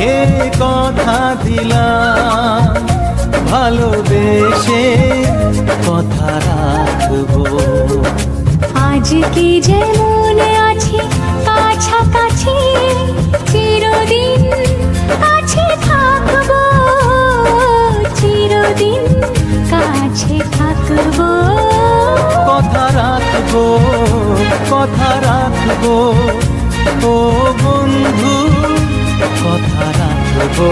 এ কথা দিলাম ভালোবেসে কথা রাখবো। আজকে যেমন আছি কাছাকাছি, চিরদিন কাছে থাকবো, চিরদিন কাছে থাকবো। কথা রাখবো, কথা রাখবো, ও বন্ধু কথা রাখবো।